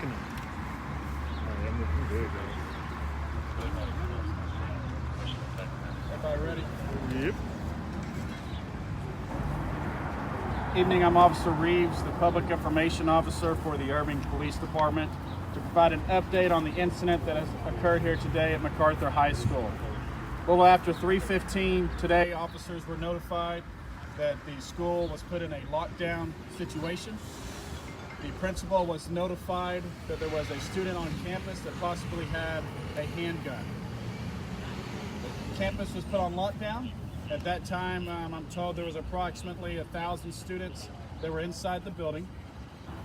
looking at? Alright, I'm looking good, Everybody ready? Yep. Evening, I'm Officer Reeves, the Public Information Officer for the Irving Police Department, to provide an update on the incident that has occurred here today at MacArthur High School. A little after 3:15 today, officers were notified that the school was put in a lockdown situation. The principal was notified that there was a student on campus that possibly had a handgun. The campus was put on lockdown. At that time, I'm told there was approximately 1,000 students that were inside the building.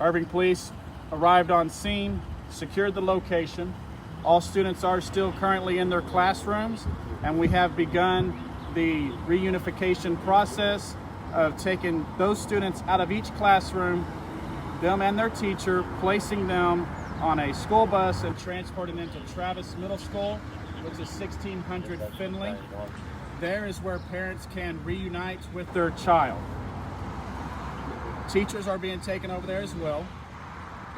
Irving Police arrived on scene, secured the location. All students are still currently in their classrooms, and we have begun the reunification process of taking those students out of each classroom, them and their teacher, placing them on a school bus and transporting them to Travis Middle School, which is 1600 Finley. There is where parents can reunite with their child. Teachers are being taken over there as well.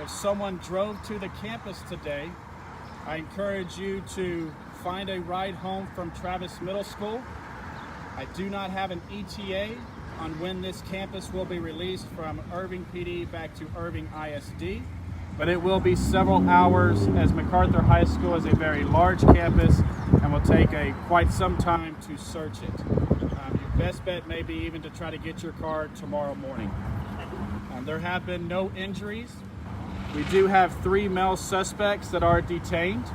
If someone drove to the campus today, I encourage you to find a ride home from Travis Middle School. I do not have an ETA on when this campus will be released from Irving PD back to Irving ISD, but it will be several hours, as MacArthur High School is a very large campus and will take quite some time to search it. Your best bet may be even to try to get your car tomorrow morning. There have been no injuries. We do have 3 male suspects that are detained.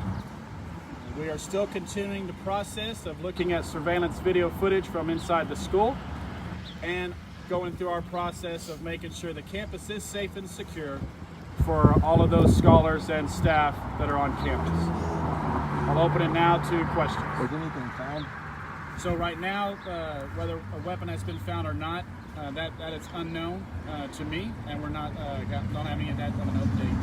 We are still continuing the process of looking at surveillance video footage from inside the school and going through our process of making sure the campus is safe and secure for all of those scholars and staff that are on campus. I'll open it now to questions. Was anything found? So right now, whether a weapon has been found or not, that is unknown to me, and we're not don't have any of that on an update.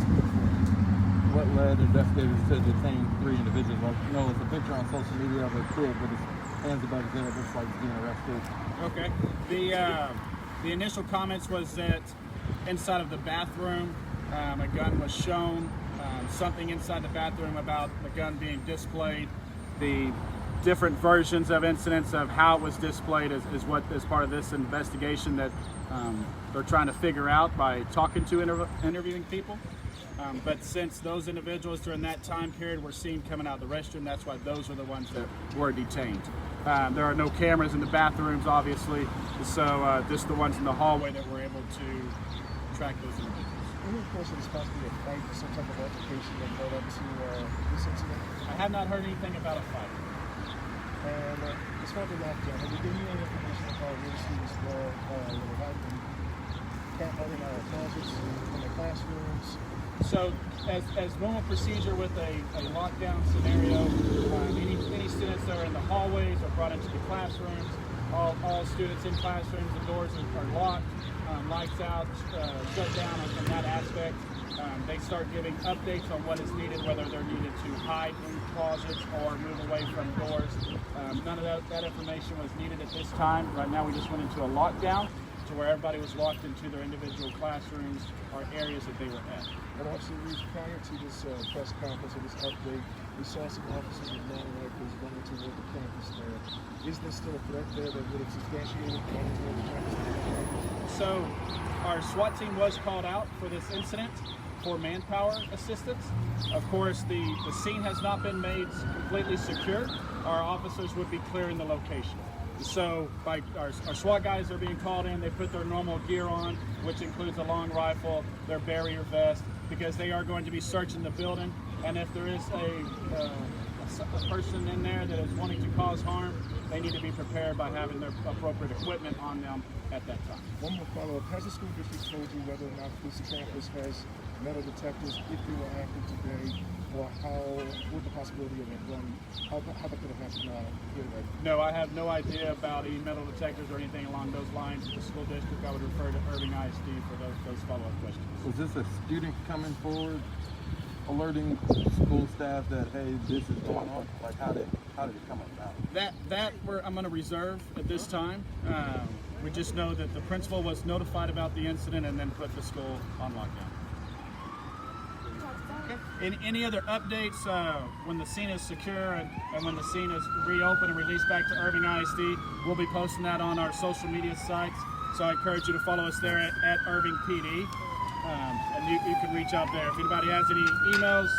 What led investigators to detain 3 individuals? Like, you know, it's a picture on social media of a kid with his hands above his head. It looks like he's being arrested. Okay. The initial comments was that inside of the bathroom, a gun was shown. Something inside the bathroom about the gun being displayed. The different versions of incidents of how it was displayed is what is part of this investigation that they're trying to figure out by talking to interviewing people. But since those individuals during that time period were seen coming out of the restroom, that's why those are the ones that were detained. There are no cameras in the bathrooms, obviously, so just the ones in the hallway that were able to track those individuals. Any person is possibly a fight or some type of altercation that led up to this incident? I have not heard anything about a fight. And as far as the lockdown, have you given any information about where the students were hiding in closets, in their classrooms? So, as normal procedure with a lockdown scenario, any students that are in the hallways are brought into the classrooms. All students in classrooms, the doors are locked, lights out, shut down from that aspect. They start giving updates on what is needed, whether they're needed to hide in closets or move away from doors. None of that information was needed at this time. Right now we just went into a lockdown to where everybody was locked into their individual classrooms or areas that they were at. And also, prior to this press conference or this update, we saw some officers with long rifles running toward the campus there. Is there still a threat there that would have substantiated running toward the campus? So our SWAT team was called out for this incident for manpower assistance. Of course, the scene has not been made completely secure. Our officers would be clearing the location. So our SWAT guys are being called in. They put their normal gear on, which includes a long rifle, their barrier vest, because they are going to be searching the building. And if there is a person in there that is wanting to cause harm, they need to be prepared by having their appropriate equipment on them at that time. One more follow-up. Has the school district told you whether or not this campus has metal detectors, if they were active today, or what the possibility of a gun, how that could have happened here today? No, I have no idea about any metal detectors or anything along those lines. The school district, I would refer to Irving ISD for those follow-up questions. Was this a student coming forward, alerting school staff that, hey, this is going on? Like, how did it come about? That I'm going to reserve at this time. We just know that the principal was notified about the incident and then put the school on lockdown. Any other updates when the scene is secure and when the scene is reopened and released back to Irving ISD, we'll be posting that on our social media sites. So I encourage you to follow us there at Irving PD, and you can reach out there. If anybody has any emails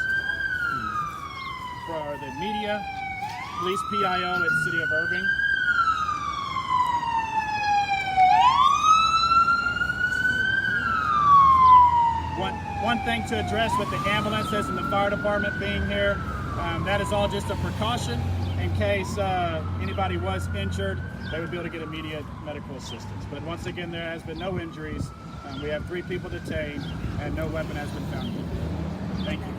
for the media, police PIO at City of Irving. One thing to address with the ambulances and the fire department being here, that is all just a precaution in case anybody was injured. They would be able to get immediate medical assistance. But once again, there has been no injuries. We have 3 people detained and no weapon has been found. Thank you.